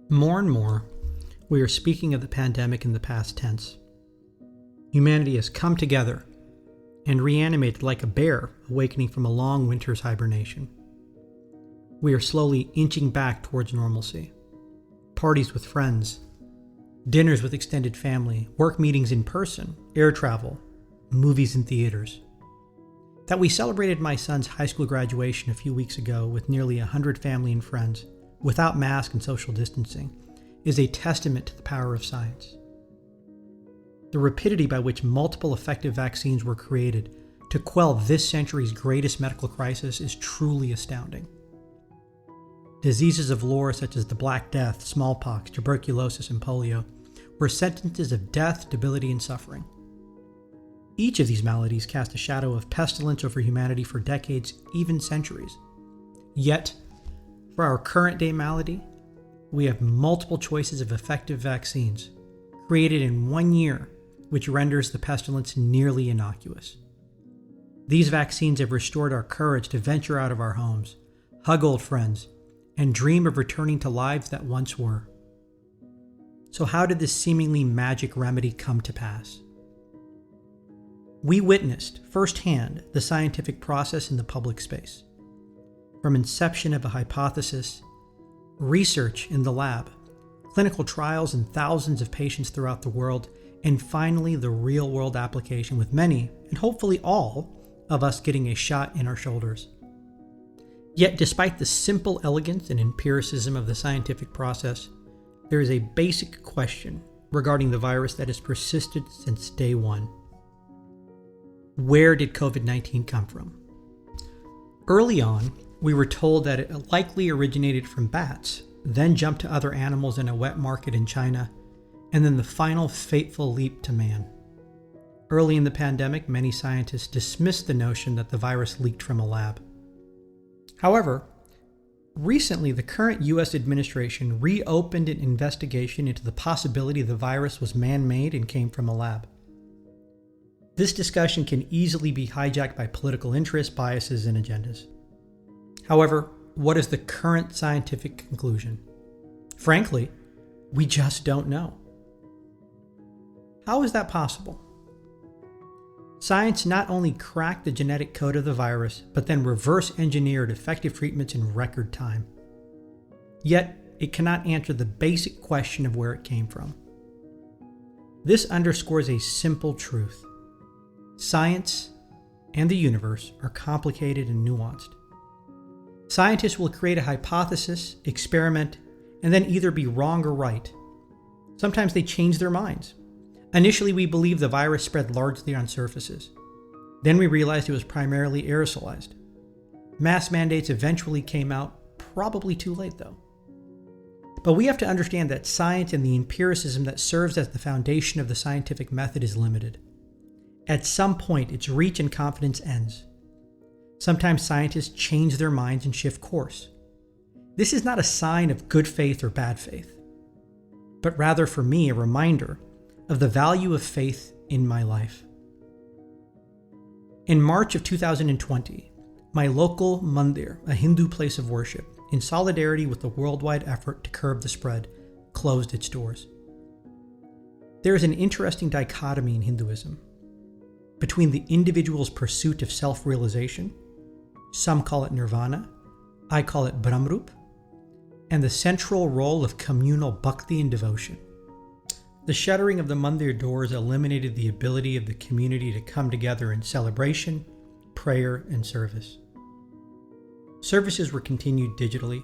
More and more, we are speaking of the pandemic in the past tense. Humanity has come together and reanimated like a bear awakening from a long winter's hibernation. We are slowly inching back towards normalcy. Parties with friends, dinners with extended family, work meetings in person, air travel, movies in theaters. That we celebrated my son's high school graduation a few weeks ago with nearly 100 family and friends, without mask and social distancing, is a testament to the power of science. The rapidity by which multiple effective vaccines were created to quell this century's greatest medical crisis is truly astounding. Diseases of lore such as the Black Death, smallpox, tuberculosis, and polio were sentences of death, debility, and suffering. Each of these maladies cast a shadow of pestilence over humanity for decades, even centuries. Yet, for our current day malady, we have multiple choices of effective vaccines created in 1 year, which renders the pestilence nearly innocuous. These vaccines have restored our courage to venture out of our homes, hug old friends, and dream of returning to lives that once were. So how did this seemingly magic remedy come to pass? We witnessed firsthand the scientific process in the public space. From inception of a hypothesis, research in the lab, clinical trials in thousands of patients throughout the world, and finally the real-world application with many, and hopefully all, of us getting a shot in our shoulders. Yet despite the simple elegance and empiricism of the scientific process, there is a basic question regarding the virus that has persisted since day one. Where did COVID-19 come from? Early on, we were told that it likely originated from bats, then jumped to other animals in a wet market in China, and then the final fateful leap to man. Early in the pandemic, many scientists dismissed the notion that the virus leaked from a lab. However, recently the current U.S. administration reopened an investigation into the possibility the virus was man-made and came from a lab. This discussion can easily be hijacked by political interests, biases, and agendas. However, what is the current scientific conclusion? Frankly, we just don't know. How is that possible? Science not only cracked the genetic code of the virus, but then reverse engineered effective treatments in record time. Yet, it cannot answer the basic question of where it came from. This underscores a simple truth. Science and the universe are complicated and nuanced. Scientists will create a hypothesis, experiment, and then either be wrong or right. Sometimes they change their minds. Initially, we believed the virus spread largely on surfaces. Then we realized it was primarily aerosolized. Mass mandates eventually came out, probably too late though. But we have to understand that science and the empiricism that serves as the foundation of the scientific method is limited. At some point, its reach and confidence ends. Sometimes scientists change their minds and shift course. This is not a sign of good faith or bad faith, but rather for me a reminder of the value of faith in my life. In March of 2020, my local mandir, a Hindu place of worship, in solidarity with the worldwide effort to curb the spread, closed its doors. There is an interesting dichotomy in Hinduism between the individual's pursuit of self-realization, some call it nirvana, I call it Brahmrup, and the central role of communal bhakti and devotion. The shuttering of the mandir doors eliminated the ability of the community to come together in celebration, prayer, and service. Services were continued digitally,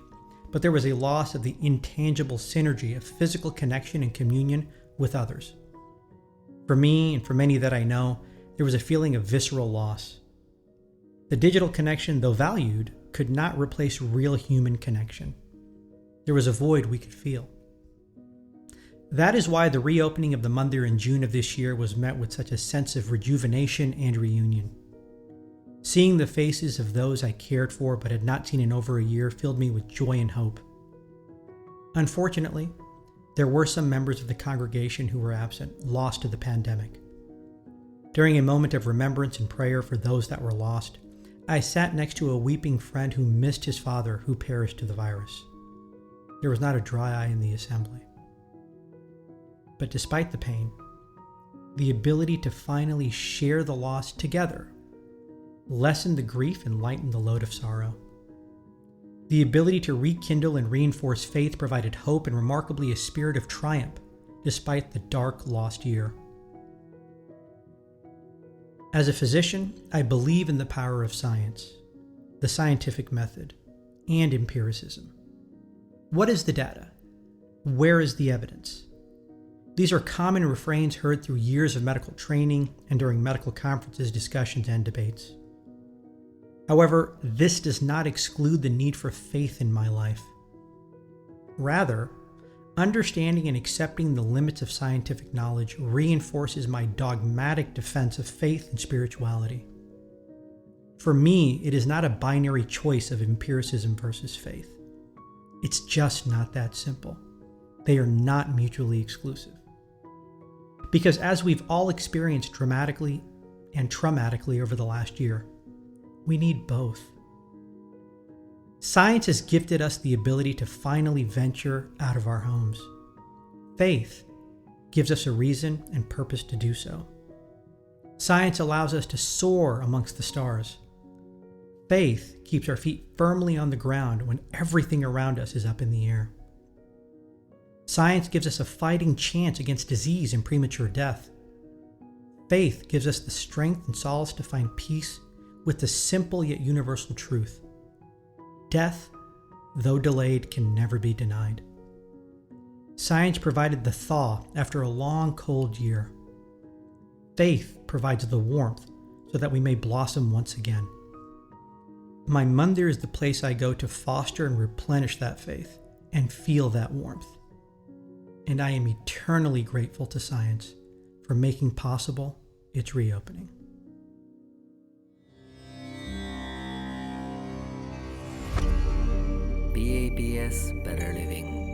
but there was a loss of the intangible synergy of physical connection and communion with others. For me, and for many that I know, there was a feeling of visceral loss. The digital connection, though valued, could not replace real human connection. There was a void we could feel. That is why the reopening of the mandir in June of this year was met with such a sense of rejuvenation and reunion. Seeing the faces of those I cared for but had not seen in over a year filled me with joy and hope. Unfortunately, there were some members of the congregation who were absent, lost to the pandemic. During a moment of remembrance and prayer for those that were lost, I sat next to a weeping friend who missed his father who perished to the virus. There was not a dry eye in the assembly. But despite the pain, the ability to finally share the loss together lessened the grief and lightened the load of sorrow. The ability to rekindle and reinforce faith provided hope and remarkably a spirit of triumph despite the dark, lost year. As a physician, I believe in the power of science, the scientific method, and empiricism. What is the data? Where is the evidence? These are common refrains heard through years of medical training and during medical conferences, discussions, and debates. However, this does not exclude the need for faith in my life. Rather, understanding and accepting the limits of scientific knowledge reinforces my dogmatic defense of faith and spirituality. For me, it is not a binary choice of empiricism versus faith. It's just not that simple. They are not mutually exclusive. Because as we've all experienced dramatically and traumatically over the last year, we need both. Science has gifted us the ability to finally venture out of our homes. Faith gives us a reason and purpose to do so. Science allows us to soar amongst the stars. Faith keeps our feet firmly on the ground when everything around us is up in the air. Science gives us a fighting chance against disease and premature death. Faith gives us the strength and solace to find peace with the simple yet universal truth. Death, though delayed, can never be denied. Science provided the thaw after a long, cold year. Faith provides the warmth so that we may blossom once again. My mandir is the place I go to foster and replenish that faith and feel that warmth. And I am eternally grateful to science for making possible its reopening. BAPS Better Living.